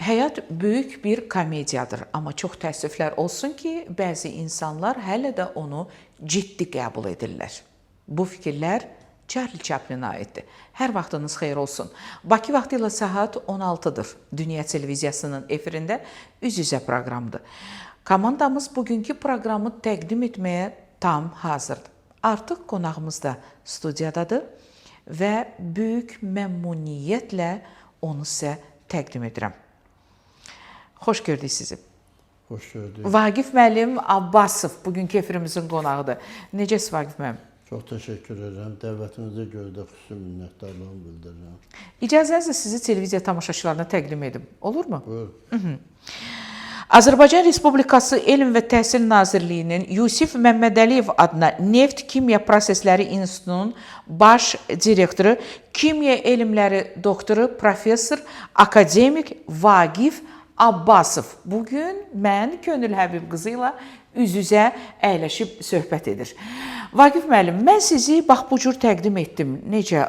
Həyat böyük bir komediyadır, amma çox təəssüflər olsun ki, bəzi insanlar hələ də onu ciddi qəbul edirlər. Bu fikirlər Charlie Chaplinə aiddir. Hər vaxtınız xeyir olsun. Bakı vaxtı ilə saat 16-dır. Dünya televiziyasının efirində üz-üzə proqramıdır. Komandamız bugünkü proqramı təqdim etməyə tam hazırdır. Artıq qonağımız da studiyadadır və böyük məmnuniyyətlə onu sizə təqdim edirəm. Xoş gördük sizi. Xoş gördük. Vaqif müəllim Abbasov bugünkü efirimizin qonağıdır. Necəsiz Vaqif müəllim? Çox təşəkkür edirəm. Dəvətinizə görə də xüsusi minnətdarlığımı bildirirəm. İcazənizlə sizi televiziya tamaşaçılarına təqdim edim. Olurmu? Buyur. Azərbaycan Respublikası Elm və Təhsil Nazirliyinin Yusif Məmmədəliyev adına Neft Kimya Prosesləri İnstitutunun baş direktoru, kimya elmləri doktoru, professor, akademik Vaqif Abbasov bugün mən Könül Həbib qızı ilə üz-üzə əyləşib söhbət edir. Vaqif müəllim, mən sizi bax bu cür təqdim etdim. Necə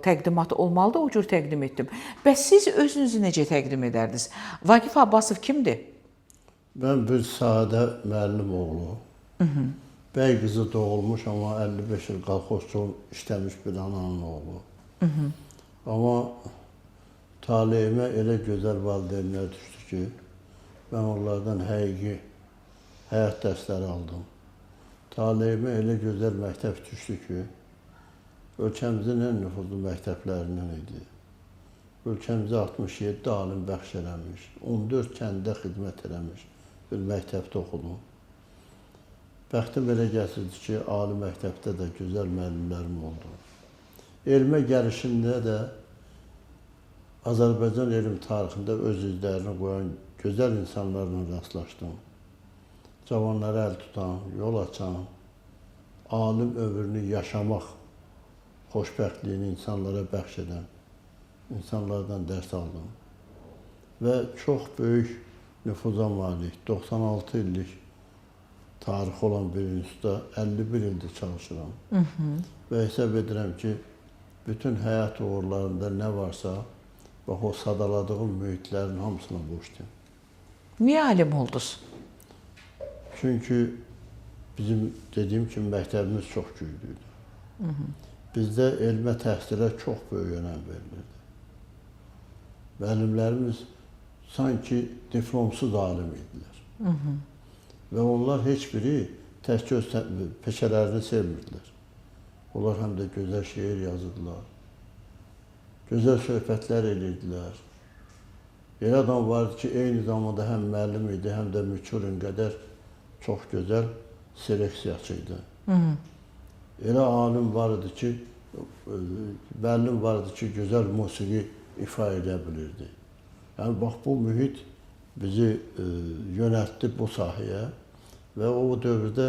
təqdimat olmalıdır, o cür təqdim etdim. Bəs siz özünüzü necə təqdim edərdiniz? Vaqif Abbasov kimdir? Mən bir sadə müəllim oğlu. Bəy qızı doğulmuş, amma 55 il qalxozçu işləmiş bir ananın oğlu. Amma taleyimə elə gözəl valideynlər düşdü ki, mən onlardan həqiqi həyat dərsləri aldım. Taleyimə elə gözəl məktəb düşdü ki, ölkəmizin ən nüfuzlu məktəblərindən idi. Ölkəmizə 67 alim bəxş eləmiş, 14 kəndə xidmət eləmiş bir məktəbdə oxudum. Bəxtim elə gətirdi ki, ali məktəbdə də gözəl müəllimlərim oldu. Elmə gəlişimdə də Azərbaycan elm tarixində öz izlərini qoyan gözəl insanlarla rastlaşdım. Cavanlara əl tutan, yol açan, alim ömrünü yaşamaq xoşbəxtliyini insanlara bəxş edən insanlardan dərs aldım. Və çox böyük nüfuza malik, 96 illik tarixi olan bir institutda 51 ildir çalışıram. Və hesab edirəm ki, bütün həyat uğurlarında nə varsa, bax o sadaladığım mühitlərin hamısına borcluyum. Niyə alim oldunuz? Çünki bizim dediyim kimi məktəbimiz çox güclüydü. Bizdə elmə təhsilə çox böyük önəm verilirdi. Müəllimlərimiz sanki diplomsuz alim idilər. Və onlar heç biri təhsil peşələrini sevmirdilər. Onlar həm də gözəl şeir yazırdılar. Gözəl söhbətlər edirdilər. Elə adam vardı ki, eyni zamanda həm müəllim idi, həm də Miçurin qədər çox gözəl seleksiyaçı idi. Elə alim var idi ki, müəllim var idi ki, gözəl musiqi ifa edə bilirdi. Yəni, bax, bu mühit bizi yönəltdi bu sahəyə və o dövrdə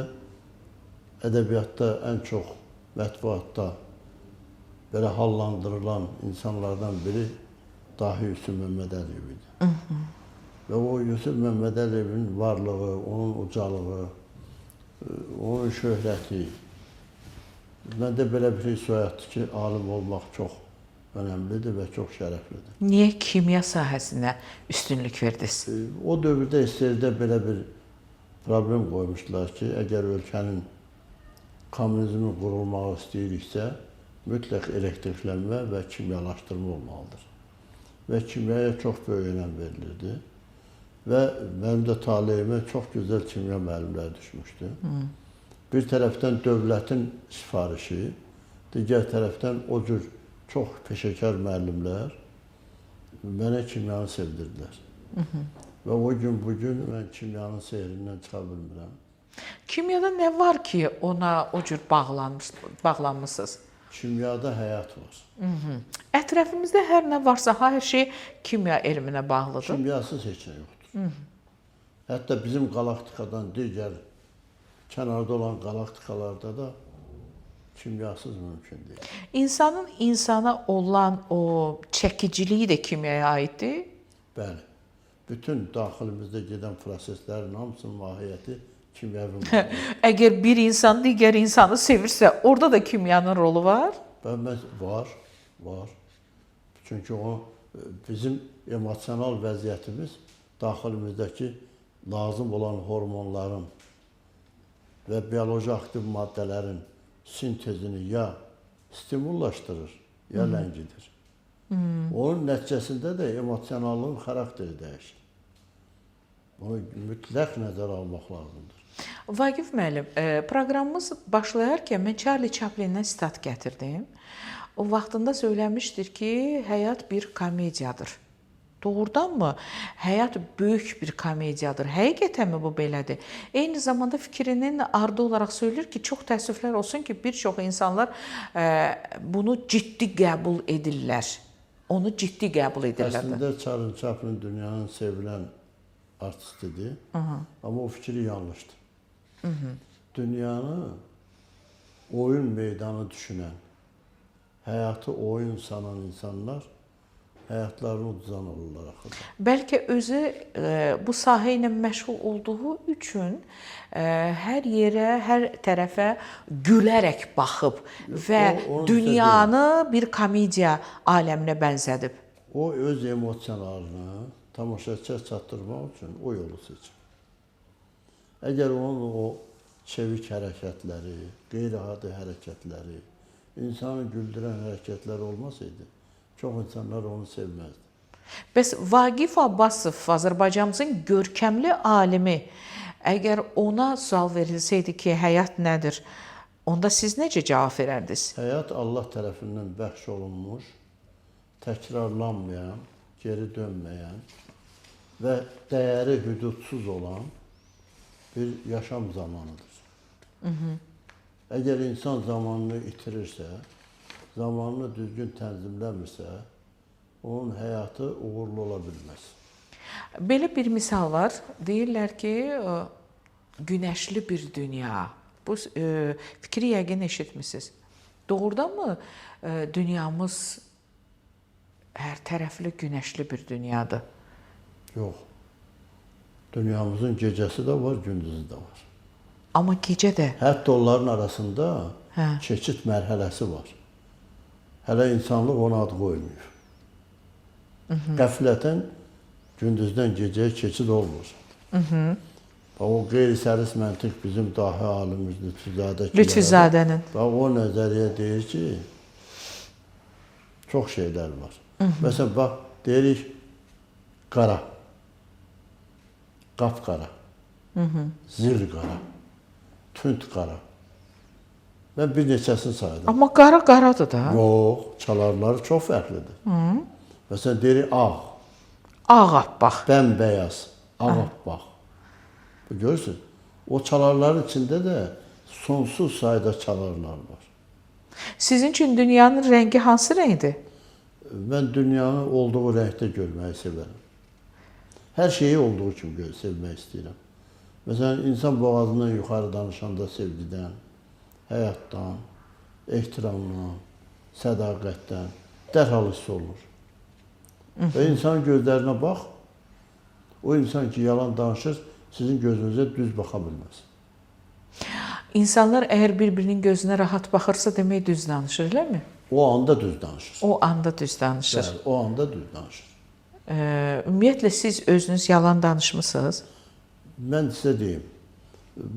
ədəbiyyatda ən çox mətbuatda belə hallandırılan insanlardan biri dahi Yusuf Məmmədəliyev idi. Və o Yusuf Məmmədəliyevin varlığı, onun ucalığı, onun şöhrəti, məndə belə bir hiss oyatdı ki, alim olmaq çox önəmlidir və çox şərəflidir. Niyə kimya sahəsinə üstünlük verdiniz? O dövrdə SSRİ-də belə bir problem qoymuşdular ki, əgər ölkənin kommunizmin qurulmağı istəyiriksə, mütləq elektriklənmə və kimyalaşdırma olmalıdır. Və kimyaya çox böyük önəm verilirdi. Və mənim də taleyimə çox gözəl kimya müəllimləri düşmüşdü. Bir tərəfdən dövlətin sifarişi, digər tərəfdən o cür çox peşəkar müəllimlər mənə kimyanı sevdirdilər. Və o gün bugün mən kimyanın sehrindən çıxa bilmirəm. Kimyada nə var ki, ona o cür bağlanmışsınız? Kimyada həyat var. Ətrafımızda hər nə varsa, hər şey kimya elminə bağlıdır. Kimyasız heç nə yoxdur. Hətta bizim qalaktikadan digər kənarda olan qalaktikalarda da kimyasız mümkün deyil. İnsanın insana olan o çəkiciliyi də kimyaya aiddir? Bəli. Bütün daxilimizdə gedən proseslərin hamısının mahiyyəti kimyəvi maddə. Əgər bir insan digər insanı sevirsə, orada da kimyanın rolu var? Var. Çünki bizim emosional vəziyyətimiz daxilimizdəki lazım olan hormonların və bioloji aktiv maddələrin sintezini ya stimullaşdırır, ya ləngidir. Onun nəticəsində də emosionallığın xarakteri dəyişir. Bunu mütləq nəzərə almaq lazımdır. Vaqif müəllim, proqramımız başlayarkən mən Charlie Chaplindən sitat gətirdim. O vaxtında söyləmişdir ki, həyat bir komediyadır. Doğrudanmı? Həyat böyük bir komediyadır. Həqiqətənmi bu belədir? Eyni zamanda fikrinin ardı olaraq söylər ki, çox təəssüflər olsun ki, bir çox insanlar bunu ciddi qəbul edirlər. Onu ciddi qəbul edirlər. Əslində Charlie Chaplin dünyanın sevilən artistidir. Amma o fikri yanlışdır. Dünyanı oyun meydanı düşünən, həyatı oyun sanan insanlar həyatlarını udzan olurlar axırda. Bəlkə özü bu sahə ilə məşğul olduğu üçün hər yerə, hər tərəfə gülərək baxıb və dünyanı bir komediya aləminə bənzədib. O öz emosiyalarını tamaşaçıya çatdırmaq üçün o yolu seçib. Əgər onun o çevik hərəkətləri, qeyri-adi hərəkətləri, insanı güldürən hərəkətlər olmasaydı, çox insanlar onu sevməzdi. Bəs Vaqif Abbasov, Azərbaycanımızın görkəmli alimi, əgər ona sual verilsəydi ki, həyat nədir, onda siz necə cavab verərdiniz? Həyat Allah tərəfindən bəxş olunmuş, təkrarlanmayan, geri dönməyən və dəyəri hüdudsuz olan bir yaşam zamanıdır. Əgər insan zamanını itirirsə, zamanını düzgün tənzimləmirsə, onun həyatı uğurlu ola bilməz. Belə bir misal var. Deyirlər ki, günəşli bir dünya. Bu fikri yəqin eşitmisiniz. Doğrudanmı dünyamız hər tərəfli günəşli bir dünyadır? Yox. Dünyamızın gecəsi də var, gündüzü də var. Amma gecə də. Hətta onların arasında keçid mərhələsi var. Hələ insanlıq ona ad qoymuyor. Qəflətən gündüzdən gecəyə keçid olmur. O qeyri-səlis məntiq bizim dahi alimiz Lütfüzadənin. O nəzəriyyə deyir ki, çox şeylər var. Məsələn, bax, deyirik qara, qapqara, zil qara, tünd qara. Mən bir neçəsini saydım. Amma qara qaradır da. Yox, çalarları çox fərqlidir. Məsələn, deyirik ağ. Ağappaq. Bəmbəyaz, ağappaq. Görürsünüz, o çalarların içində də sonsuz sayda çalarlar var. Sizin üçün dünyanın rəngi hansı rəngdir? Mən dünyanı olduğu rəngdə görməyi sevirəm. Hər şeyi olduğu kimi sevmək istəyirəm. Məsələn, insan boğazından yuxarı danışanda sevgidən, həyatdan, ehtiramdan, sədaqətdən dərhal hiss olunur. Və insanın gözlərinə bax, o insan ki, yalan danışır, sizin gözünüzə düz baxa bilməz. İnsanlar əgər bir-birinin gözünə rahat baxırsa, demək düz danışır, eləmi? O anda düz danışır. O anda düz danışır. Bəli, o anda düz danışır. Ümumiyyətlə, siz özünüz yalan danışmısınız? Mən sizə deyim,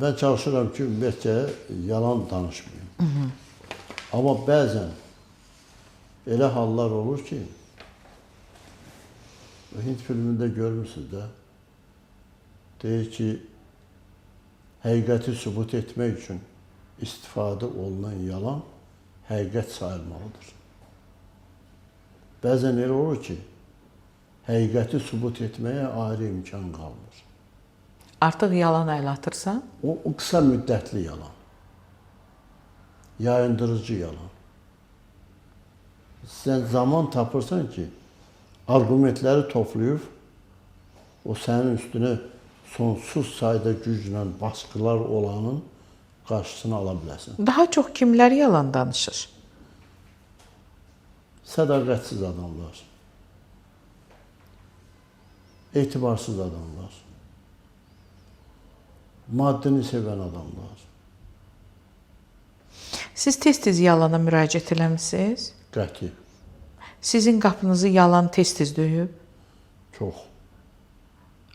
mən çalışıram ki, ümumiyyətcə yalan danışmayayım. Amma bəzən elə hallar olur ki, Hind filmində görmürsünüz də, deyir ki, həqiqəti sübut etmək üçün istifadə olunan yalan həqiqət sayılmalıdır. Bəzən elə olur ki, həqiqəti sübut etməyə ayrı imkan qalmır. Artıq yalan əl atırsan? O qısa müddətli yalan. Yayındırıcı yalan. Sən zaman tapırsan ki, arqumentləri toplayıb, o sənin üstünə sonsuz sayda güclə baskılar olanın qarşısını ala biləsən. Daha çox kimlər yalan danışır? Sədaqətsiz adamlar, etibarsız adamlar, Maddini sevən adamlar. Siz tez-tez yalana müraciət eləmisiniz? Qəti. Sizin qapınızı yalan tez-tez döyüb? Çox.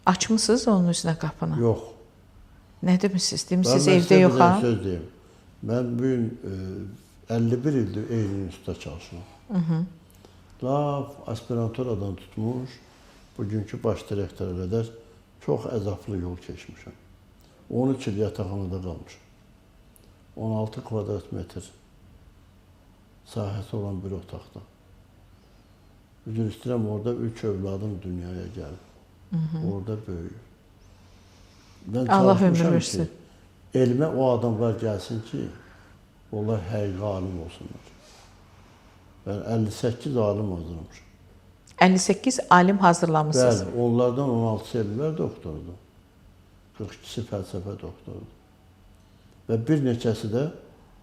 Açmısınız onun üzünə qapını? Yox. Nə demisiniz? Demisiniz Ben evdə yox ha? söz deyim. Ben bugün 51 ildir eyni institutda çalışıram. Laf aspiranturadan tutmuş, bugünkü baş direktora qədər çox əzablı yol keçmişəm. 13 il yataqxanada qalmışam. 16 kvadrat metr sahəsi olan bir otaqda. Üzr istəyirəm, orada 3 övladım dünyaya gəlib. Orada böyüyür. Ben Allah ömür çalışmışam versin. ki, elmə o adamlar gəlsin ki, onlar həqiqi alim olsunlar. Ben 58 alim hazırlamışam. 58 alim hazırlamısınız. Bəli, onlardan 16 elmlər doktorudur. 42'si fəlsəfə doktorudur. Və bir neçəsi də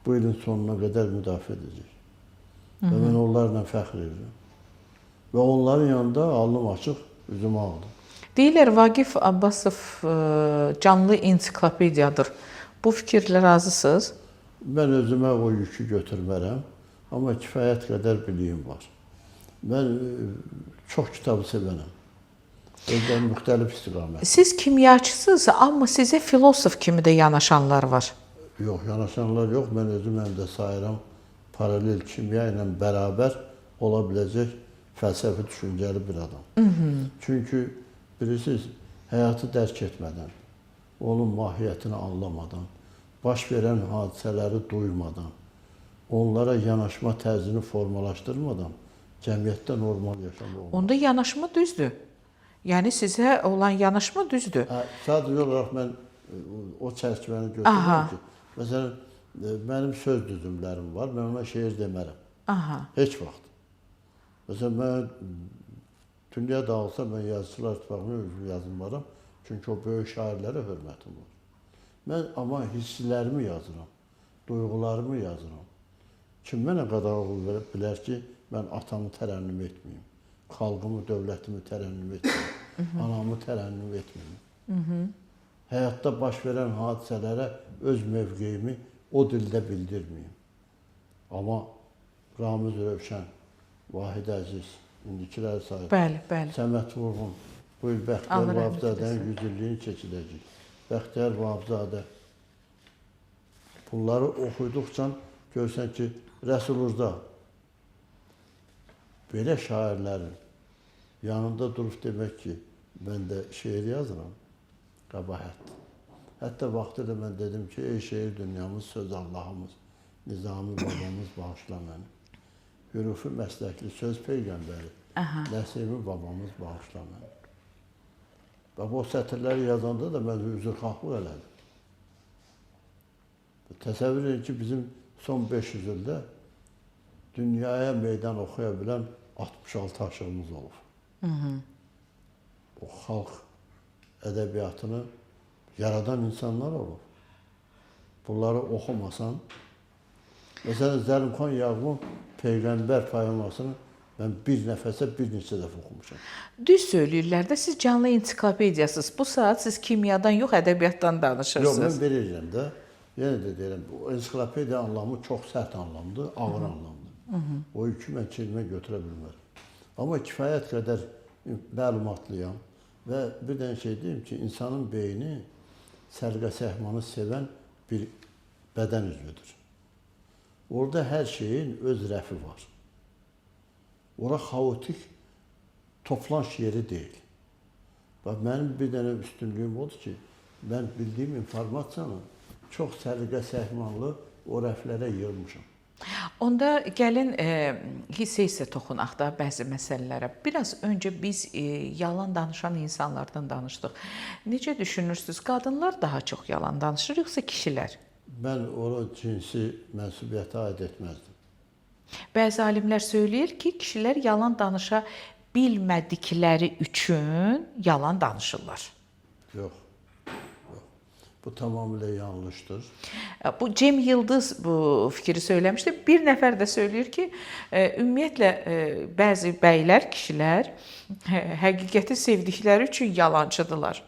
bu ilin sonuna qədər müdafiə edəcək. Və mən onlarla fəxr edirəm. Və onların yanında alnım açıq, üzüm ağdır. Deyirlər Vaqif Abbasov canlı ensiklopediyadır. Bu fikirlə razısınız? Mən özümə o yükü götürmərəm, amma kifayət qədər biliyim var. Mən çox kitabı sevənəm. Özdən müxtəlif istiqamət. Siz kimyaçısınız, amma sizə filosof kimi də yanaşanlar var. Yox, yanaşanlar yox. Mən özüm həm də sayıram paralel kimya ilə bərabər ola biləcək fəlsəfi düşüncəli bir adam. Çünki bilirsiniz, həyatı dərk etmədən, onun mahiyyətini anlamadan, baş verən hadisələri duymadan, onlara yanaşma tərzini formalaşdırmadan cəmiyyətdə normal yaşam olmaz. Onda yanaşma düzdür. Yəni sizə olan yanaşma düzdür. Sadəcə olaraq mən o çərçivəni götürürəm ki, məsələn, mənim söz düzümlərim var, mən ona şeir demərəm. Aha. Heç vaxt. Məsələn, mən dünya dağılsa, mən yazıçılar ittifaqına özüm yazılmaram. Çünki o böyük şairlərə hörmətim var. Mən amma hisslərimi yazıram, duyğularımı yazıram. Kim mənə qadağan bilər ki, mən atamı tərənnüm etməyim, xalqımı, dövlətimi tərənnüm etməyim, anamı tərənnüm etməyim. Həyatda baş verən hadisələrə öz mövqeyimi o dildə bildirməyim. Amma Ramiz Rövşən, Vahid Əziz, indikilər sahib, Bəli. Səməd Vurğun, bu il Bəxtiyar Vahabzadənin 100 illiyini keçirəcək. Bəxtiyar Vahabzadə. Bunları oxuyduqca görsən ki, Rəsulurda belə şairlərin yanında durub demək ki, mən də şeir yazıram, qəbahətdir. Hətta vaxtında mən dedim ki, ey şeir dünyamız, söz Allahımız, Nizami babamız bağışla məni. Hürufi məsləkli söz peyğəmbəri, Nəsimi babamız bağışla məni. Və o sətirləri yazanda da mən üzrxahlıq elədim. Təsəvvür edin ki, bizim son 500 ildə dünyaya meydan oxuya bilən 66 aşığımız olub. O xalq ədəbiyyatını yaradan insanlar olub. Bunları oxumasan, məsələn, Zəlimxan Yaqubun Peyğəmbər poemasını mən bir nəfəsə bir neçə dəfə oxumuşam. Düz söyləyirlər də siz canlı ensiklopediyasınız. Bu saat siz kimyadan yox, ədəbiyyatdan danışırsınız. Yox, mən verirəm də. Yenə də deyirəm, bu ensiklopediya anlamı çox sərt anlamdır, ağır anlamdır. O yükü mən çilimə götürə bilmərəm. Amma kifayət qədər məlumatlıyam və bir dənə şey deyim ki, insanın beyni sərqə-səhmanı sevən bir bədən üzvüdür. Orada hər şeyin öz rəfi var. Ora xaotik toplanış yeri deyil. Bax, mənim bir dənə üstünlüyüm odur ki, mən bildiyim informasiyanı çox sərqə-səhmanlı o rəflərə yığmışam. Onda gəlin hissə toxunaq da bəzi məsələlərə. Biraz öncə biz yalan danışan insanlardan danışdıq. Necə düşünürsünüz? Qadınlar daha çox yalan danışır, yoxsa kişilər? Mən ona cinsi mənsubiyyətə aid etməzdim. Bəzi alimlər söyləyir ki, kişilər yalan danışa bilmədikləri üçün yalan danışırlar. Yox. Bu tamamilə yanlışdır. Bu Cem Yıldız bu fikri söyləmişdi. Bir nəfər də söyləyir ki, ümumiyyətlə bəzi bəylər, kişilər həqiqəti sevdikləri üçün yalancıdırlar.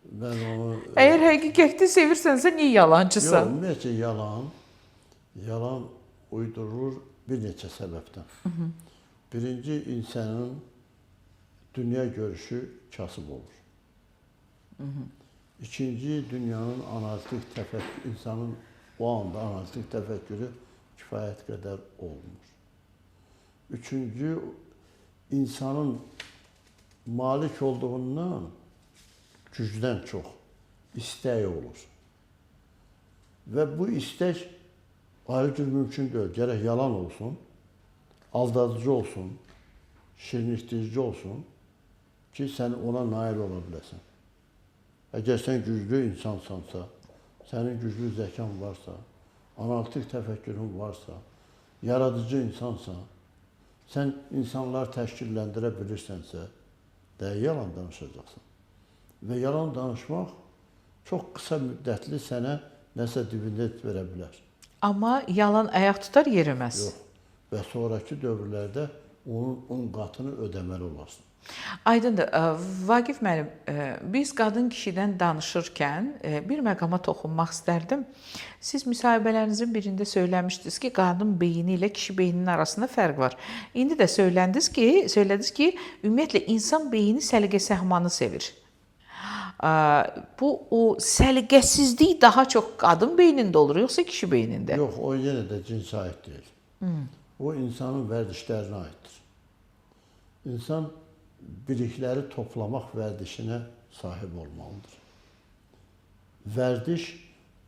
mən onu... Əgər həqiqətini sevirsənsə, niyə yalancısan? Yox, ümumiyyətlə yalan uydurulur bir neçə səbəbdən. Birinci, insanın dünya görüşü kasıb olur. İkinci, dünyanın insanın o anda analitik təfəkkürü kifayət qədər olmur. Üçüncü, insanın malik olduğundan gücdən çox istəyi olur. Və bu istək ayrı cür mümkün deyil. Gərək yalan olsun, aldadıcı olsun, şirinləşdirici olsun ki, sən ona nail ola biləsən. Əgər sən güclü insansansa, sənin güclü zəkan varsa, analitik təfəkkürün varsa, yaradıcı insansan, sən insanlar təşkilləndirə bilirsənsə, yalan danışacaqsan. Və yalan danışmaq çox qısa müddətli sənə nəsə dividend verə bilər. Amma yalan ayaq tutar yeriməz. Yox. Və sonraki dövrlərdə onun 10 qatını ödəməli olasın. Aydındır. Vaqif müəllim, biz qadın-kişidən danışırkən bir məqama toxunmaq istərdim. Siz müsahibələrinizin birində söyləmişdiniz ki, qadın beyni ilə kişi beyninin arasında fərq var. İndi də söylədiniz ki, ümumiyyətlə insan beyni səliqə-səhmanı sevir. Bu o səliqəsizlik daha çox qadın beynində olur, yoxsa kişi beynində? Yox, o yenə də cinsə aid deyil. O insanın vərdişlərinə aiddir. İnsan bilikləri toplamaq vərdişinə sahib olmalıdır. Vərdiş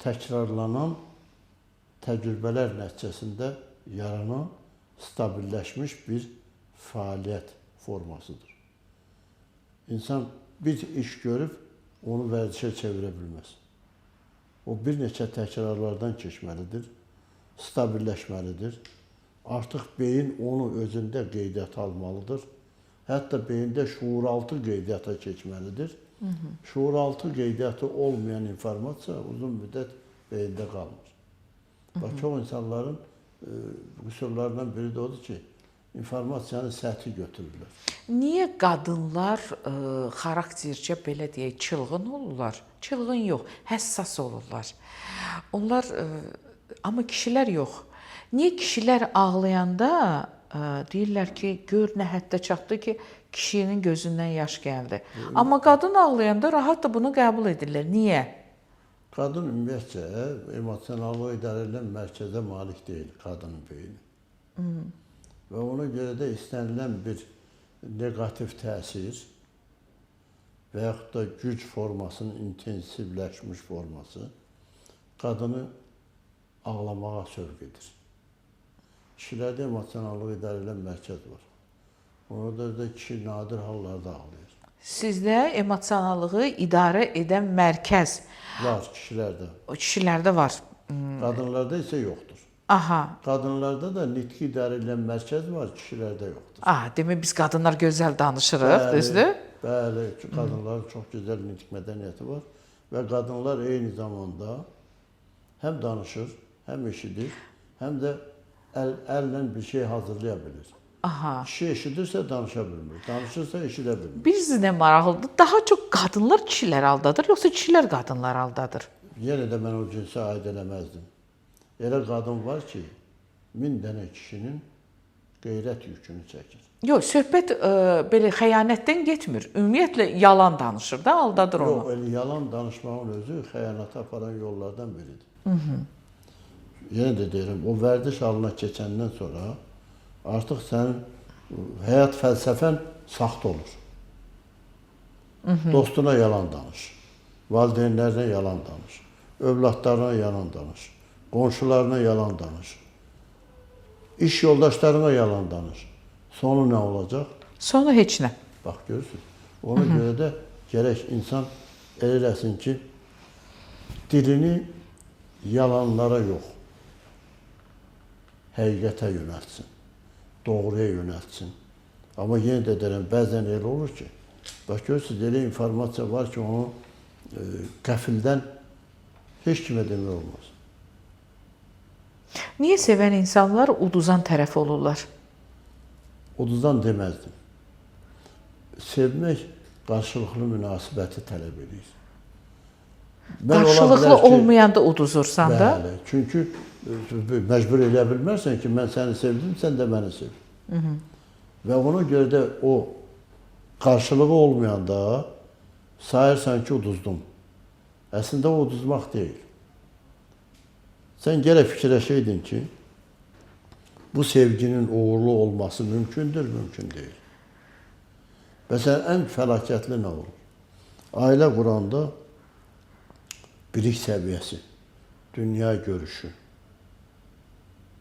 təkrarlanan təcrübələr nəticəsində yaranan stabilləşmiş bir fəaliyyət formasıdır. İnsan bir iş görüb onu vərdişə çevirə bilməz. O bir neçə təkrarlardan keçməlidir, stabilləşməlidir. Artıq beyin onu özündə qeydiyyata almalıdır. Hətta beyində şuuraltı qeydiyyata keçməlidir. Şuuraltı qeydiyyatı olmayan informasiya uzun müddət beyində qalmır. Bax, çox insanların qüsurlarından biri də odur ki, informasiyanı səthi götürürlər. Niyə qadınlar xaraktercə belə deyək, çılğın olurlar? Çılğın yox, həssas olurlar. Onlar, amma kişilər yox. Niyə kişilər ağlayanda deyirlər ki, gör nə həddə çatdı ki, kişinin gözündən yaş gəldi. Amma qadın ağlayanda rahat da bunu qəbul edirlər. Niyə? Qadın ümumiyyətcə emosionallığı idarə edən mərkəzə malik deyil qadının beyni. Və ona görə də istənilən bir negativ təsir və yaxud da güc formasının intensivləşmiş forması qadını ağlamağa sövq edir. Kişilərdə emosionallığı idarə edən mərkəz var. Orada da kişi nadir hallarda ağlayır. Sizdə emosionallığı idarə edən mərkəz var, kişilərdə. O kişilərdə var. Qadınlarda isə yoxdur. Aha. Qadınlarda da nitqi idarə edən mərkəz var, kişilərdə yoxdur. Demək biz qadınlar gözəl danışırıq, düzdür? Bəli, qadınların çox gözəl nitq mədəniyyəti var və qadınlar eyni zamanda həm danışır, həm eşidir, həm də əllə bir şey hazırlaya bilir. Aha. Kişi eşidirsə danışa bilmir, danışırsa eşidə bilmir. Biz nə maraqlıdır? Daha çox qadınlar kişilər aldadır, yoxsa kişilər qadınlar aldadır? Yenə də mən o cinsə aid eləməzdim. Elə qadın var ki, 1000 dənə kişinin qeyrət yükünü çəkir. Yox, söhbət belə xəyanətdən getmir. Ümumiyyətlə yalan danışır da, aldadır onu. Yox, elə yalan danışmağın özü xəyanata aparan yollardan biridir. Yenə də deyirəm, o vərdiş halına keçəndən sonra artıq sənin həyat fəlsəfən saxta olur. Dostuna yalan danış, valideynlərinə yalan danış, övladlarına yalan danış, qonşularına yalan danış, iş yoldaşlarına yalan danış. Sonu nə olacaq? Sonu heç nə. Bax, görürsün. Ona görə də gərək insan eləsin ki, dilini yalanlara yox, həqiqətə yönəltsin, doğruya yönəltsin. Amma yenə də deyirəm, bəzən elə olur ki, bax, görürsünüz, elə informasiya var ki, onu qəfildən heç kimə demək olmaz. Niyə sevən insanlar uduzan tərəf olurlar? Uduzan deməzdim. Sevmək qarşılıqlı münasibəti tələb edir. Mən ola Qarşılıqlı bilər ki, olmayanda uduzursan da. bəli, çünki məcbur eləyə bilmərsən ki, mən səni sevdim, sən də məni sev. Və ona görə də o qarşılığı olmayanda sayırsan ki, uduzdum. Əslində o uduzmaq deyil. Sən gərək fikirləşəydin ki, bu sevginin uğurlu olması mümkündür, mümkün deyil. Məsələn, ən fəlakətli nə olur? Ailə quranda bilik səviyyəsi, dünya görüşü,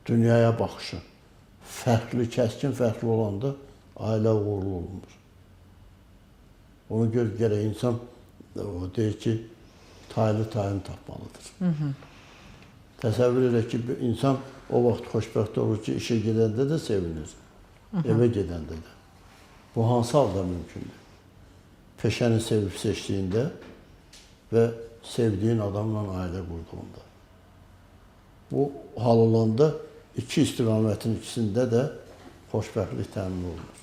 dünyaya baxışı fərqli, kəskin fərqli olanda ailə uğurlu olmur. Ona görə gərək insan o deyir ki, tayını tapmalıdır. Təsəvvür edək ki, insan o vaxt xoşbəxt olur ki, işə gedəndə də sevinir, evə gedəndə də. Bu hansı halda mümkündür? Peşəni sevib seçdiyində və sevdiyin adamla ailə qurduğunda. Bu hal olanda iki istiqamətin ikisində də xoşbəxtlik təmin olunur.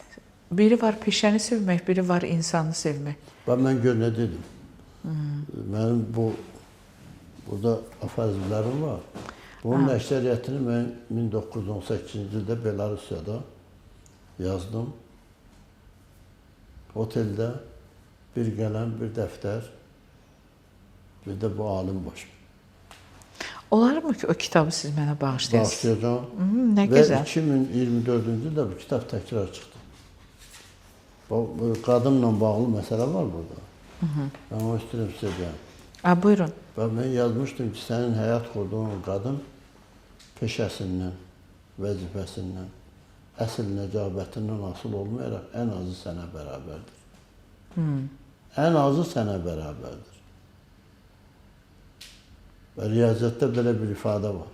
Biri var peşəni sevmək, biri var insanı sevmək. Və mən gör nə dedim? Mənim burada aforizmlərim var. Bunun əksəriyyətini mən 1918-ci ildə Belarusiyada yazdım. Oteldə bir qələm, bir dəftər, bir də bu alim başım. Olarmı ki, o kitabı siz mənə bağışlayasınız? Bağışlayacağım. Nə Və gözəl. 2024-cü ildə bu kitab təkrar çıxdı. Bu qadınla bağlı məsələ var burada. Mən onu istəyirəm sizə deyəm. Buyurun. Və mən yazmışdım ki, sənin həyat qurduğun qadın peşəsindən, vəzifəsindən, əsl nəcabətindən asıl olmayaraq ən azı sənə bərabərdir. Ən azı sənə bərabərdir. Və riyaziyyatda belə bir ifadə var.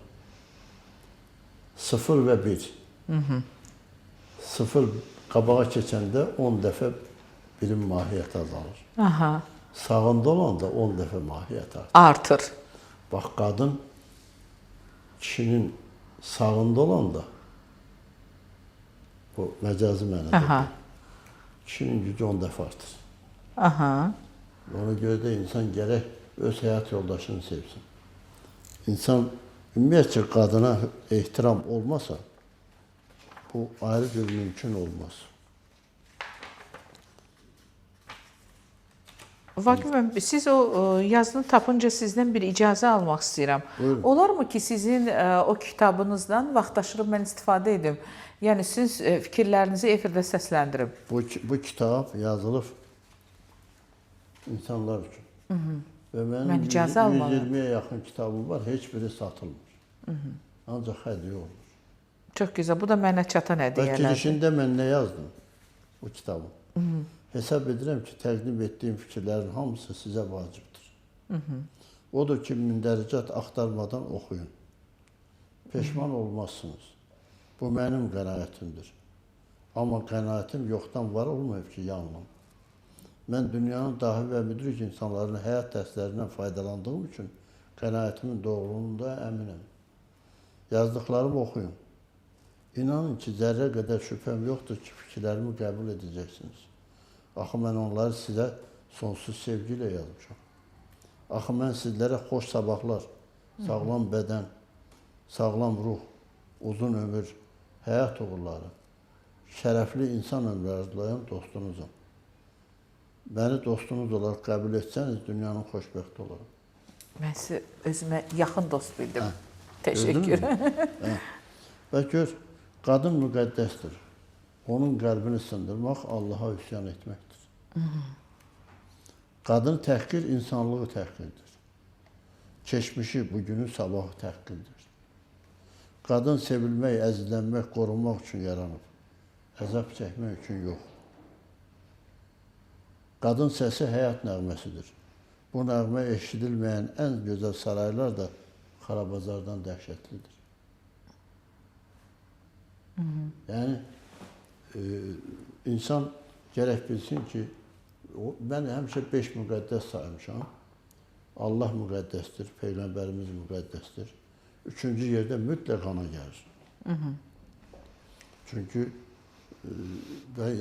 0 və 1. 0 qabağa keçəndə 10 dəfə birin mahiyyəti azalır. Aha. Sağında olanda 10 dəfə mahiyyət artır. Artır. Bax, qadın kişinin sağında olanda, bu məcazi mənada, kişinin gücü 10 dəfə artır. Aha. Ona görə də insan gərək öz həyat yoldaşını sevsin. İnsan ümumiyyətcə qadına ehtiram olmasa, bu ayrı bir mümkün olmaz. Vakif müəllim, siz o yazını tapınca sizdən bir icazə almaq istəyirəm. Buyurun. Olarmı ki, sizin o kitabınızdan vaxtaşırıb mən istifadə edim? Yəni, siz fikirlərinizi efirdə səsləndirib. Bu kitab yazılıb insanlar üçün. Və mənim 120-yə yaxın kitabım var, heç biri satılmır. Ancaq hədiyyə olur. Çox gözəl, bu da mənə çatan Və hədiyyələrdir. girişində mən nə yazdım bu kitabı? Hesab edirəm ki, təqdim etdiyim fikirlərin hamısı sizə vacibdir. Odur ki, mündəricat axtarmadan oxuyun. Peşman olmazsınız. Bu mənim qənaətimdir. Amma qənaətim yoxdan var olmayıb ki, yanılım. Mən dünyanın dahi və müdrik insanların həyat dərslərindən faydalandığım üçün qənaətimin doğruluğunda əminəm. Yazdıqlarımı oxuyun. İnanın ki, zərrə qədər şübhəm yoxdur ki, fikirlərimi qəbul edəcəksiniz. Axı, mən onları sizə sonsuz sevgi ilə yazmışam. Axı, mən sizlərə xoş sabahlar, sağlam bədən, sağlam ruh, uzun ömür, həyat uğurları, şərəfli insan ömrü arzulayan dostunuzum. Məni dostunuz olaraq qəbul etsəniz, dünyanın xoşbəxt olaram. Mən sizi özümə yaxın dost bildim. Təşəkkür. Və gör, qadın müqəddəsdir. Onun qəlbini sındırmaq Allaha üsyan etməkdir. Qadın təhqir insanlığı təhqirdir. Keçmişi, bugünü, sabahı təhqirdir. Qadın sevilmək, əzizlənmək, qorunmaq üçün yaranıb. Əzab çəkmək üçün yox. Qadın səsi həyat nəğməsidir. Bu nəğmə eşidilməyən ən gözəl saraylar da Xarabazardan dəhşətlidir. Yəni, insan gərək bilsin ki, mən həmişə 5 müqəddəs saymışam. Allah müqəddəsdir, Peyğəmbərimiz müqəddəsdir. 3-cü yerdə mütləq ana gəlir. Çünki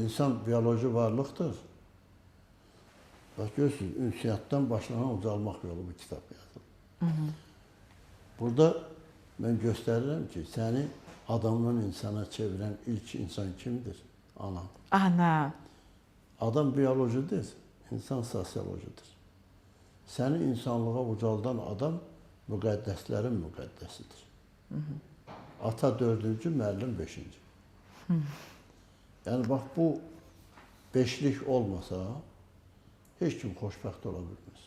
insan bioloji varlıqdır. Bax görürsünüz, ünsiyyətdən başlanan ucalmaq yolu bu kitab yazılır. Burada mən göstərirəm ki, səni adamdan insana çevirən ilk insan kimdir? Anan. Ana. Adam biyolojidir, insan sosiolojidir. Səni insanlığa ucaldan adam müqəddəslərin müqəddəsidir. Ata 4-cü, müəllim 5-ci. Yəni, bax, bu beşlik olmasa, heç kim xoşbəxt ola bilməz.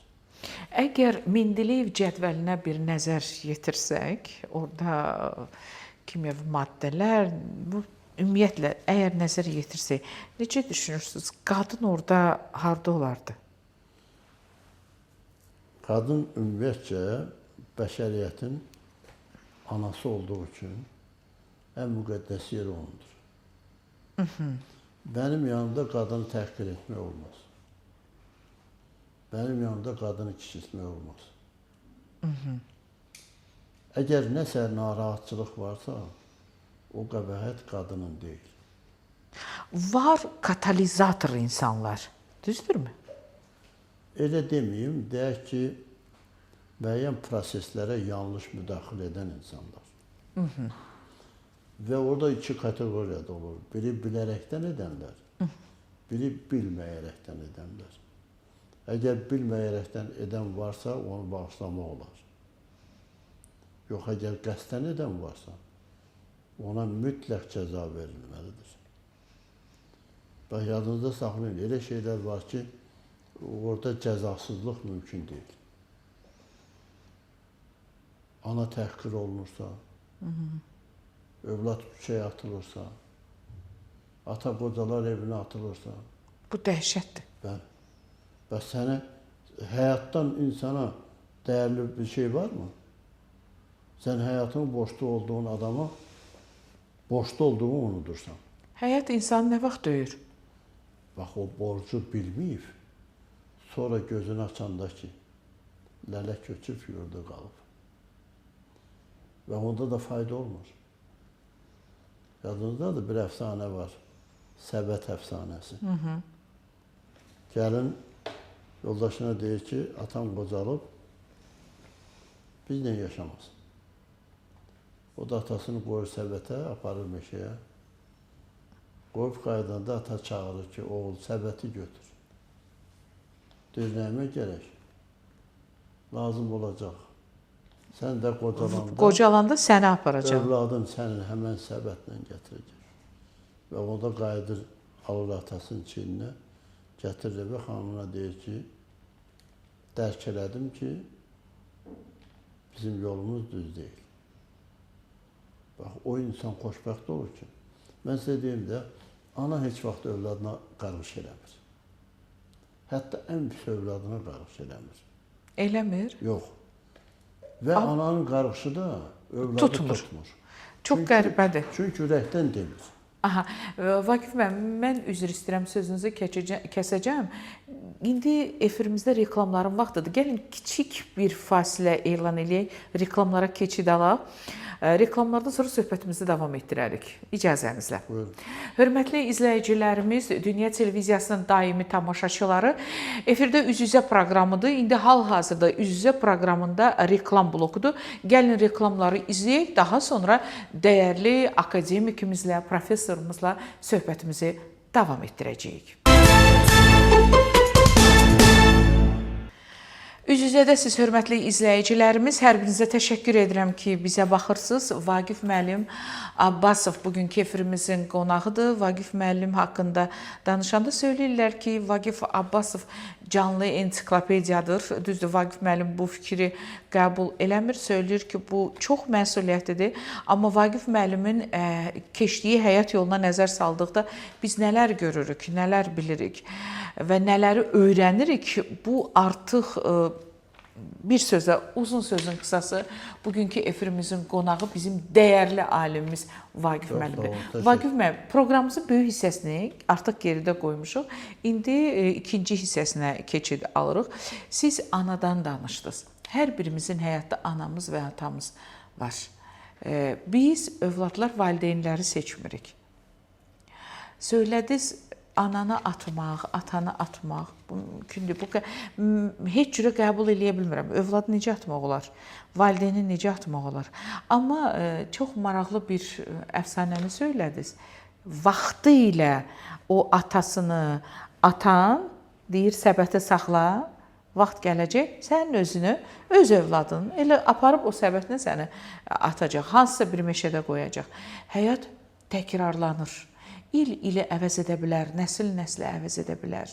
Əgər Mendeleyev cədvəlinə bir nəzər yetirsək, orada kimyəvi maddələr, bu ümumiyyətlə, əgər nəzər yetirsək, necə düşünürsünüz? Qadın orada harda olardı? Qadın ümumiyyətcə bəşəriyyətin anası olduğu üçün ən müqəddəs yeri onundur. Mənim yanımda qadını təhqir etmək olmaz. Mənim yanımda qadını kiçiltmək olmaz. Əgər nəsə narahatçılıq varsa, o qəbahət qadının deyil. Var katalizator insanlar, düzdürmü? Elə deməyim, deyək ki, müəyyən proseslərə yanlış müdaxilə edən insanlar. Və orada iki kateqoriyada olur. Biri bilərəkdən edənlər, biri bilməyərəkdən edənlər. Əgər bilməyərəkdən edən varsa, onu bağışlamaq olar. Yox, əgər qəsdən edən varsa, ona mütləq cəza verilməlidir. Bax, yadınızda saxlayın, elə şeylər var ki, orada cəzasızlıq mümkün deyil. Ana təhqir olunursa, övlad küçəyə atılırsa, ata qocalar evinə atılırsa. Bu dəhşətdir. Bəli. Bəs sənə həyatdan insana dəyərli bir şey varmı? Sən həyatın borçlu olduğun adama borçlu olduğunu unudursan. Həyat insanı nə vaxt döyür? Bax, o borcu bilməyib, sonra gözünü açanda ki, lələ köçüb yurdu qalıb. Və onda da fayda olmur. Yadınızdadır, bir əfsanə var, Səbət əfsanəsi. Gəlin yoldaşına deyir ki, atam qocalıb, bizlə yaşamaz. O da atasını qoyur Səbətə, aparır meşəyə. Qoyub qaydanda ata çağırır ki, oğul Səbəti götür. Deyir, nəyimə gərək? Lazım olacaq. Sən də qocalanda səni aparacaq. Övladın sənin həmən Səbətlə gətirəcək. Və o da qayıdır, alır atasının çiyninə, gətirir və xanımına deyir ki, dərk elədim ki, bizim yolumuz düz deyil. Bax, o insan xoşbəxt olur ki, mən sizə deyim də, ana heç vaxt övladına qarğış eləmir. Hətta ən pis övladına qarğış eləmir. Eləmir? Yox. Və ananın qarğışı da övladı tutmur. Çox qəribədir. Çünki ürəkdən demir. Aha, Vaqif bəy, mən üzr istəyirəm, sözünüzü kəsəcəm. İndi efirimizdə reklamların vaxtıdır. Gəlin, kiçik bir fasilə elan edək, reklamlara keçid alaq. Reklamlardan sonra söhbətimizi davam etdirərik. İcazənizlə. Buyurun. Hörmətli izləyicilərimiz, Dünya Televiziyasının daimi tamaşaçıları, efirdə üz-üzə proqramıdır. İndi hal-hazırda üz-üzə proqramında reklam blokudur. Gəlin reklamları izləyək, daha sonra dəyərli akademikimizlə, professorumuzla söhbətimizi davam etdirəcəyik. Üz-üzədəsiz, hörmətli izləyicilərimiz. Hər birinizə təşəkkür edirəm ki, bizə baxırsınız. Vaqif müəllim Abbasov bugünkü efirimizin qonağıdır. Vaqif müəllim haqqında danışanda söyləyirlər ki, Vaqif Abbasov canlı ensiklopediyadır. Düzdür, Vaqif müəllim bu fikri qəbul eləmir. Söyləyir ki, bu çox məsuliyyətlidir. Amma Vaqif müəllimin keçdiyi həyat yoluna nəzər saldıqda biz nələr görürük, nələr bilirik və nələri öyrənirik, bu artıq bir sözlə, uzun sözün qısası, bugünkü efirimizin qonağı bizim dəyərli alimimiz Vaqif müəllimdir. Vaqif müəllim, proqramımızın böyük hissəsini artıq geridə qoymuşuq. İndi ikinci hissəsinə keçid alırıq. Siz anadan danışdınız. Hər birimizin həyatda anamız və atamız var. Biz, övladlar, valideynləri seçmirik. Söylədiniz, ananı atmaq, atanı atmaq bu mümkündür. Heç cürə qəbul eləyə bilmirəm. Övladı necə atmaq olar? Valideyni necə atmaq olar? Amma çox maraqlı bir əfsanəni söylədiniz. Vaxtı ilə o atasını atan deyir səbətə saxla. Vaxt gələcək, sənin özünü, öz övladın elə aparıb o səbətlə səni atacaq. Hansısa bir meşədə qoyacaq. Həyat təkrarlanır. İl-ili əvəz edə bilər, nəsil-nəsli əvəz edə bilər.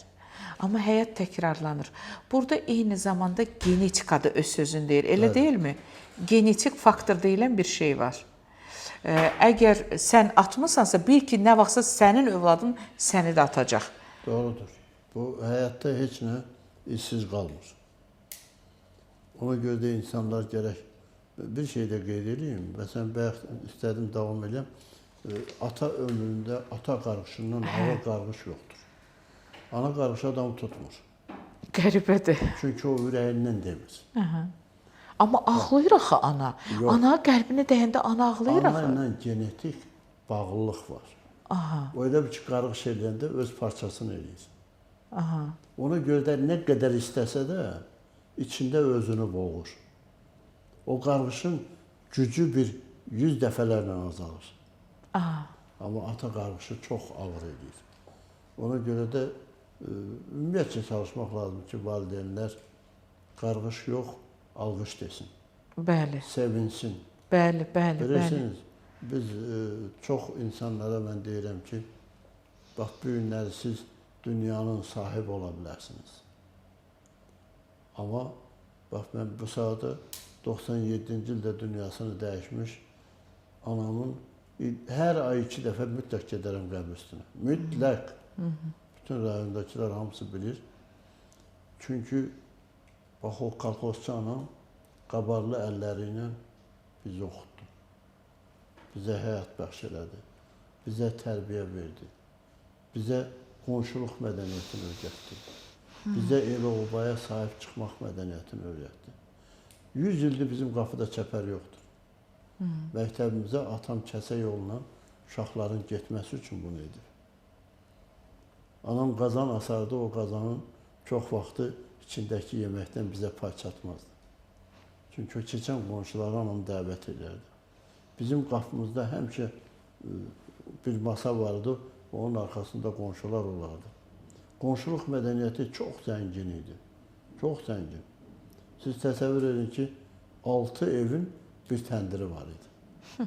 Amma həyat təkrarlanır. Burada eyni zamanda genetika da öz sözünü deyir, elə deyilmi? Genetik faktor deyilən bir şey var. Əgər sən atmısansa, bil ki, nə vaxtsa sənin övladın səni də atacaq. Doğrudur. Bu həyatda heç nə işsiz qalmır. Ona görə də insanlar gərək bir şey də qeyd edeyim. Məsələn, bayaq istədim davam edəm. Ata ömründə ata qarğışından ağır qarğış yoxdur. Ana qarğışı adamı tutmur. Qəribədir. Çünki o ürəyindən demir. Amma ağlayır axı ana. Yox. Ana qəlbini dəyəndə ana ağlayır axı. Ana ilə genetik bağlılıq var. O elə bir ki, qarğış eləyəndə öz parçasını eləyir. Ona görə də nə qədər istəsə də içində özünü boğur. O qarğışın gücü bir 100 dəfələrlə azalır. Amma ata qarğışı çox ağır edir. Ona görə də ümumiyyətcə çalışmaq lazım ki, valideynlər qarğış yox, alqış desin. Bəli. Sevinsin. Bəli. Bilirsiniz, biz çox insanlara mən deyirəm ki, bax bu günləri siz dünyanın sahibi ola bilərsiniz. Amma bax mən bu saata 97-ci ildə dünyasını dəyişmiş anamın hər ay 2 dəfə mütləq gedərəm qəbr üstünə. Mütləq. Bütün rayondakılar hamısı bilir. Çünki bax o kolxozçu anam qabarlı əlləri ilə bizi oxutdu. Bizə həyat bəxş elədi. Bizə tərbiyə verdi. Bizə qonşuluq mədəniyyətini öyrətdi. Bizə el-obaya sahib çıxmaq mədəniyyətini öyrətdi. 100 ildir bizim qapıda çəpər yoxdur. Məktəbimizə atam kəsə yolla uşaqların getməsi üçün bunu edir. Anam qazan asardı, o qazanın çox vaxtı içindəki yeməkdən bizə pay çatmazdı. Çünki o keçən qonşuları anam dəvət edərdi. Bizim qapımızda həmişə bir masa vardı, onun arxasında qonşular olardı. Qonşuluq mədəniyyəti çox zəngin idi. Çox zəngin. Siz təsəvvür edin ki, 6 evin bir təndiri var idi.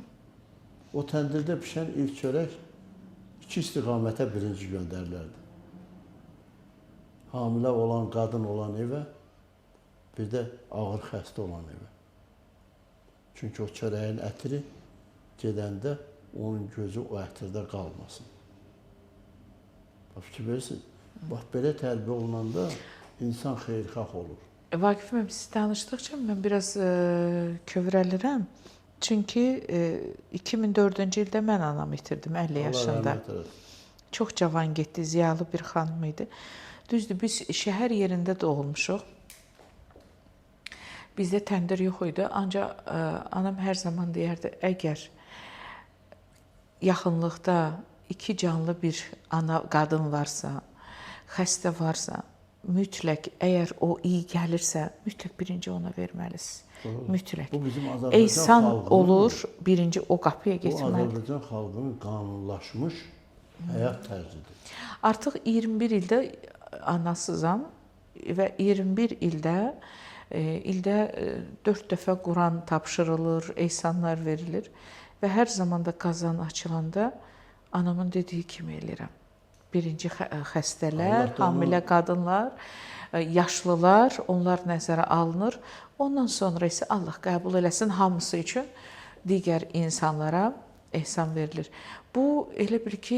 O təndirdə pişən ilk çörək 2 istiqamətə birinci göndərilərdi. Hamilə olan, qadın olan evə, bir də ağır xəstə olan evə. Çünki o çörəyin ətri gedəndə onun gözü o ətirdə qalmasın. Fikir verirsiniz, bax belə tərbiyə olunanda insan xeyirxah olur. Vaqif müəllim, siz danışdıqca mən biraz kövrəlirəm. Çünki 2004-cü ildə mən anamı itirdim 50 yaşında. Çox cavan getdi, ziyalı bir xanım idi. Düzdür, biz şəhər yerində doğulmuşuq. Bizdə təndir yox idi, ancaq anam hər zaman deyərdi, əgər yaxınlıqda 2 canlı bir ana, qadın varsa, xəstə varsa, mütləq, əgər o iyi gəlirsə, mütləq birinci ona verməlisiniz. Mütləq. Bu bizim Azərbaycan Ehsan xalqının, olur, birinci o qapıya getməlidir. Bu Azərbaycan xalqının qanunlaşmış həyat tərzidir. Artıq 21 ildə anasızam və 21 ildə ildə 4 dəfə Quran tapşırılır, ehsanlar verilir və hər zaman da qazan açılanda anamın dediyi kimi eləyirəm. Birinci xəstələr, hamilə qadınlar, yaşlılar, onlar nəzərə alınır. Ondan sonra isə Allah qəbul eləsin hamısı üçün digər insanlara ehsan verilir. Bu elə bir ki,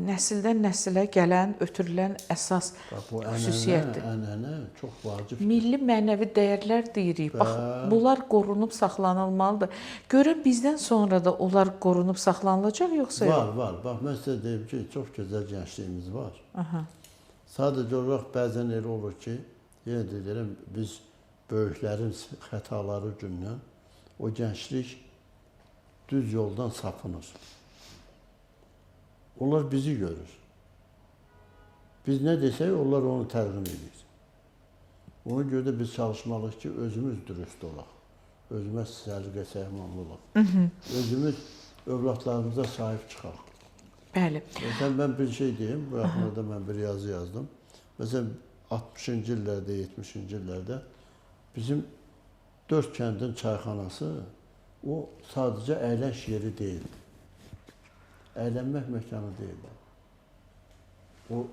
nəsildən nəsilə gələn, ötürülən əsas xüsusiyyətdir. Bu ənənə çox vacibdir. Milli mənəvi dəyərlər deyirik. Bax, bunlar qorunub saxlanılmalıdır. Görün bizdən sonra da onlar qorunub saxlanılacaq yoxsa yox? Var. Bax, mən sizə deyim ki, çox gözəl gəncliyimiz var. Sadəcə olaraq bəzən elə olur ki, yenə deyirəm, biz böyüklərin xətaları gündən o gənclik düz yoldan sapınır. Onlar bizi görür. Biz nə desək, onlar onu tərqim edir. Ona görə də biz çalışmalıyıq ki, özümüz dürüst olaq. Özümüz səliqə səhmanlı olaq. Özümüz övladlarımıza sahib çıxaq. Bəli. Məsələn, mən bir şey deyim, bu yaxınlarda mən bir yazı yazdım. Məsələn, 60-cı illərdə, 70-ci illərdə bizim 4 kəndin çayxanası o sadəcə əyləş yeri deyildi. Əylənmək məkanı deyildi. O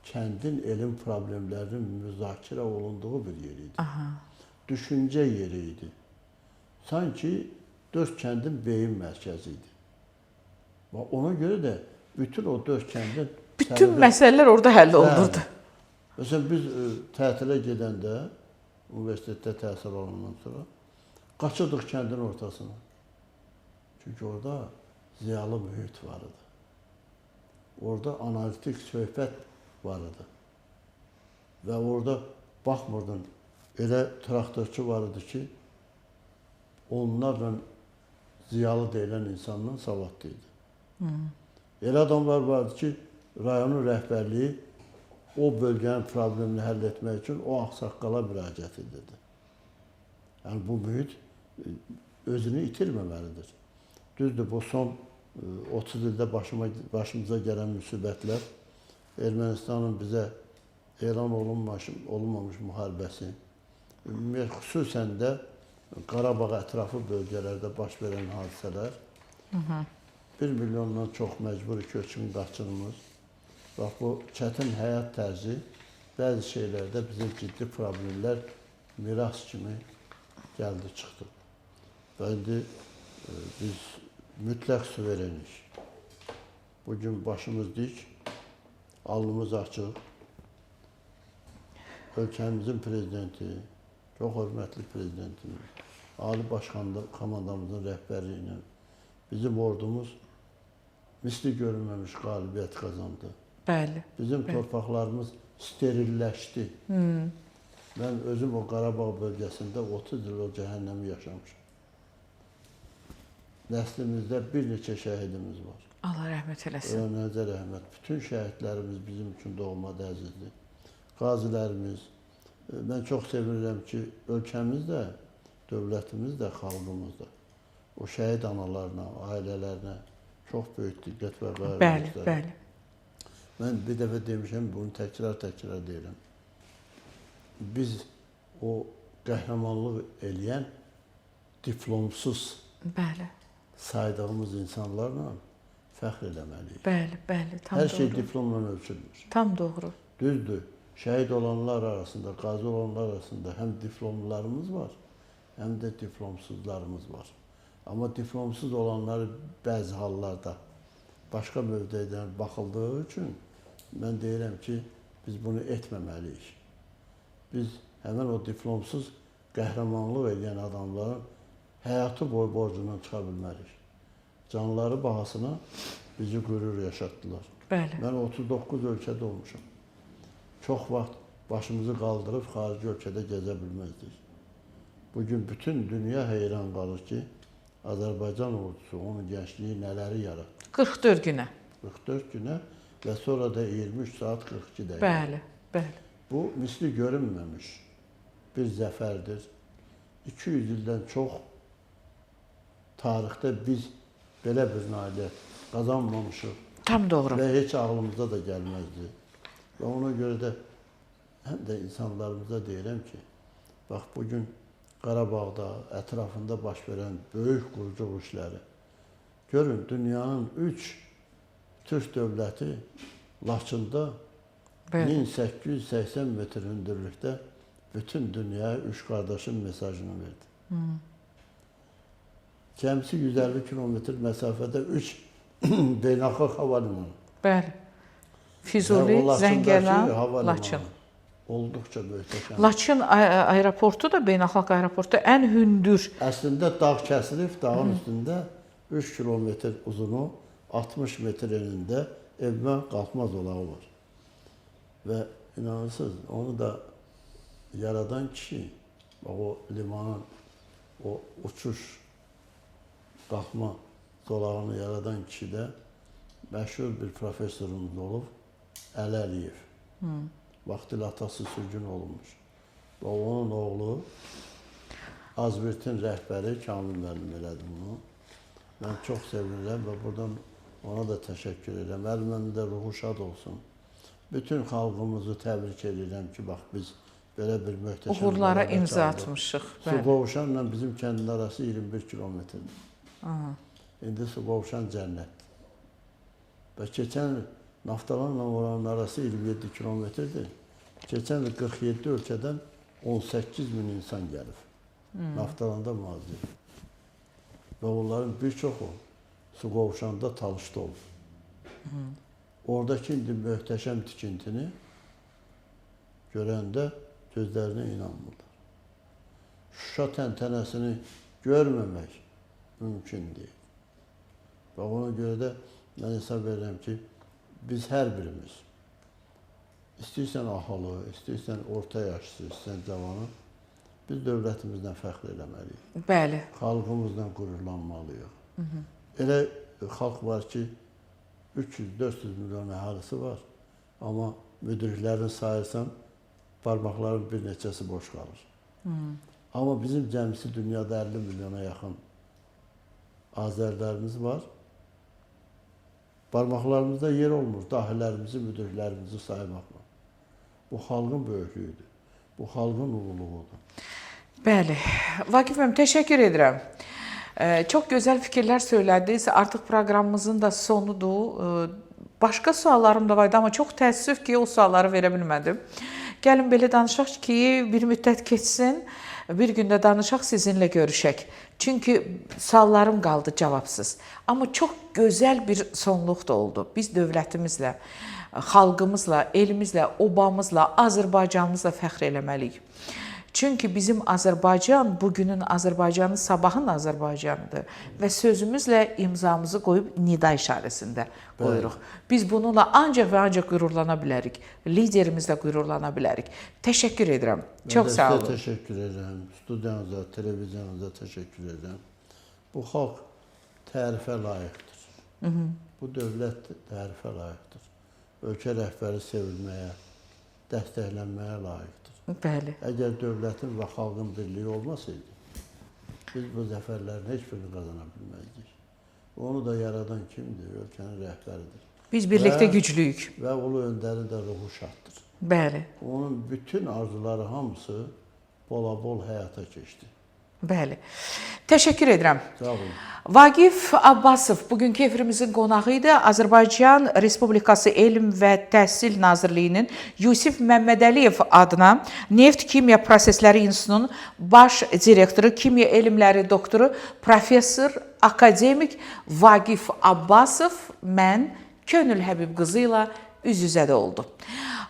kəndin elm problemlərinin müzakirə olunduğu bir yer idi. Düşüncə yeri idi. Sanki 4 kəndin beyin mərkəzi idi. Ona görə də bütün o 4 kəndin... Bütün məsələlər orada həll olunurdu. Məsələn, biz tətilə gedəndə, universitetdə təhsil alandan sonra, qaçırdıq kəndin ortasına. Çünki orada ziyalı mühit var idi. Orada analitik söhbət var idi. Və orada baxmırdın, elə traktorçu var idi ki, onlarla ziyalı deyilən insandan savadlı idi. Elə adamlar vardı ki, rayonun rəhbərliyi o bölgənin problemini həll etmək üçün o ağsaqqala müraciət edirdi. Yəni, bu mühit özünü itirməməlidir. Düzdür, bu son 30 ildə başımıza gələn müsibətlər, Ermənistanın bizə elan olunmamış müharibəsi, xüsusən də Qarabağ ətrafı bölgələrdə baş verən hadisələr, 1 milyondan çox məcburi köçkün qaçırmız. Bax, bu çətin həyat tərzi bəzi şeylərdə bizə ciddi problemlər miras kimi gəldi, çıxdı. Və indi biz mütləq suverenik. Bugün başımız dik, alnımız açıq. Ölkəmizin prezidenti, çox hörmətli prezidentimiz, Ali Başkomandamızın rəhbərliyi ilə bizim ordumuz misli görünməmiş qalibiyyət qazandı. Bəli. Bizim torpaqlarımız sterilləşdi. Mən özüm o Qarabağ bölgəsində 30 il o cəhənnəmi yaşamışam. Nəslimizdə bir neçə şəhidimiz var. Allah rəhmət eləsin. Ölənəcə rəhmət. Bütün şəhidlərimiz bizim üçün doğmada əzizdir. Qazilərimiz, mən çox sevirəm ki, ölkəmiz də, dövlətimiz də, xalqımız da o şəhid analarına, ailələrinə çox böyük diqqət və qayğı göstərir. Bəli. Mən bir dəfə demişəm, bunu təkrar deyirəm. Biz o qəhrəmanlıq eləyən diplomsuz saydığımız insanlarla fəxr eləməliyik. Bəli, tam doğru. Hər şey diplomla ölçülmür. Tam doğru. Düzdür, şəhid olanlar arasında, qazi olanlar arasında həm diplomlularımız var, həm də diplomsuzlarımız var. Amma diplomsuz olanları bəzi hallarda başqa mövqedən baxıldığı üçün mən deyirəm ki, biz bunu etməməliyik. Biz həmən o diplomsuz qəhrəmanlıq edən adamların həyatı boyu borcundan çıxa bilmərik. Canları bahasına bizi qürur yaşatdılar. Bəli. Mən 39 ölkədə olmuşam. Çox vaxt başımızı qaldırıb xarici ölkədə gəzə bilməzdik. Bugün bütün dünya heyran qalır ki, Azərbaycan ordusu, onun gəncliyi nələri yaratdı. 44 günə. 44 günə və sonra da 23 saat 42 dəqiqə. Bəli. Bu, misli görünməmiş bir zəfərdir. 200 ildən çox tarixdə biz belə bir nailiyyət qazanmamışıq. Tam doğru. Və heç ağlımıza da gəlməzdi. Və ona görə də həm də insanlarımıza deyirəm ki, bax, bugün Qarabağda, ətrafında baş verən böyük qurucuq işləri. Görün, dünyanın 3 Türk dövləti Laçında 1880 metr hündürlükdə bütün dünyaya 3 qardaşın mesajını verdi. Cəmsi 150 kilometr məsafədə 3 beynəlxalq hava limanı. Bəli. Füzuli, Zəngəlan, Laçın. Olduqca möhtəşəm. Laçın aeroportu da beynəlxalq aeroportu ən hündür. Əslində dağ kəsilib, dağın üstündə 3 kilometr uzunu, 60 metr enində evmə qalxma zolağı var. Və inanırsınız, onu da yaradan kişi, o limanın, o uçuş, qalxma zolağını yaradan kişi də məşhur bir professorumuz olub, Əli Əliyev. Vaxtilə atası sürgün olunmuş. Və onun oğlu Azbertin rəhbəri Kamil müəllim elədi bunu. Mən çox sevinirəm və buradan ona da təşəkkür edirəm. Müəllimin də ruhu şad olsun. Bütün xalqımızı təbrik edirəm ki, bax biz belə bir möhtəşəm uğurlara imza atmışıq. Suqovuşanla bizim kəndin arası 21 kilometrdir. İndi Suqovuşan cənnət. Və keçən Naftalanla oranın arası 27 kilometrdir. Keçən il 47 ölkədən 18 min insan gəlib. Naftalanda müalicə. Və onların bir çoxu Suqovuşanda Talışda olub. Oradakı indi möhtəşəm tikintini görəndə gözlərinə inanmırlar. Şuşa təntənəsini görməmək mümkün deyil. Və ona görə də mən hesab edirəm ki, biz hər birimiz, istəyirsən ahılı, istəyirsən orta yaşlı, istəyirsən cavanı, biz dövlətimizdən fəxr eləməliyik. Bəli. Xalqımızdan qürurlanmalıyıq. Elə xalq var ki, 300-400 milyon əhalisi var, amma müdürlərini sayırsan, parmaqların bir neçəsi boş qalır. Amma bizim cəmisi dünyada 50 milyona yaxın azərlərimiz var. Parmaqlarımızda yer olmur, dahilərimizi, müdürlərimizi saymaqla. Bu xalqın böyüklüyüdür, bu xalqın uğurluğudur. Bəli, Vaqif müəllim, təşəkkür edirəm. Çox gözəl fikirlər söylədiniz. Artıq proqramımızın da sonudur. Başqa suallarım da vardı, amma çox təəssüf ki, o sualları verə bilmədim. Gəlin belə danışaq ki, bir müddət keçsin, bir gündə danışaq, sizinlə görüşək. Çünki suallarım qaldı cavabsız. Amma çox gözəl bir sonluq da oldu. Biz dövlətimizlə, xalqımızla, elimizlə, obamızla, Azərbaycanımızla fəxr eləməliyik. Çünki bizim Azərbaycan bugünün Azərbaycanı, sabahın Azərbaycanıdır və sözümüzlə imzamızı qoyub nida işarəsində qoyuruq. Biz bununla ancaq və ancaq qürurlana bilərik. Liderimizlə qürurlana bilərik. Təşəkkür edirəm. Çox sağ olun. Mən də sizə təşəkkür edirəm. Studiyanıza, televiziyonunuza təşəkkür edirəm. Bu xalq tərifə layiqdir. Bu dövlət tərifə layiqdir. Ölkə rəhbəri sevilməyə, dəstəklənməyə layiqdir. Bəli. Əgər dövlətin və xalqın birliyi olmasaydı, biz bu zəfərlərin heç birini qazana bilməydik. Onu da yaradan kimdir? Ölkənin rəhbəridir. Biz birlikdə güclüyük. Və ulu öndərin də ruhu şaddır. Bəli. Onun bütün arzuları hamısı bola-bol həyata keçdi. Bəli. Təşəkkür edirəm. Sağ olun. Vaqif Abbasov bugünkü efirimizin qonağı idi. Azərbaycan Respublikası Elm və Təhsil Nazirliyinin Yusif Məmmədəliyev adına Neft Kimya Prosesləri İnstitutunun baş direktoru, kimya elmləri doktoru, professor, akademik Vaqif Abbasov mən Könül Həbib qızı ilə üz-üzədə oldu.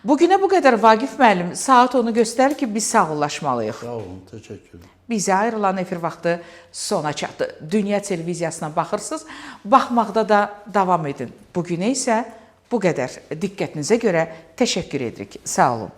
Bugünə bu qədər Vaqif müəllim, saat onu göstərir ki, biz sağollaşmalıyıq. Sağ olun, təşəkkür ederim. Bizə ayrılan efir vaxtı sona çatdı. Dünya televiziyasına baxırsınız, baxmaqda da davam edin. Bugünə isə bu qədər. Diqqətinizə görə təşəkkür edirik. Sağ olun.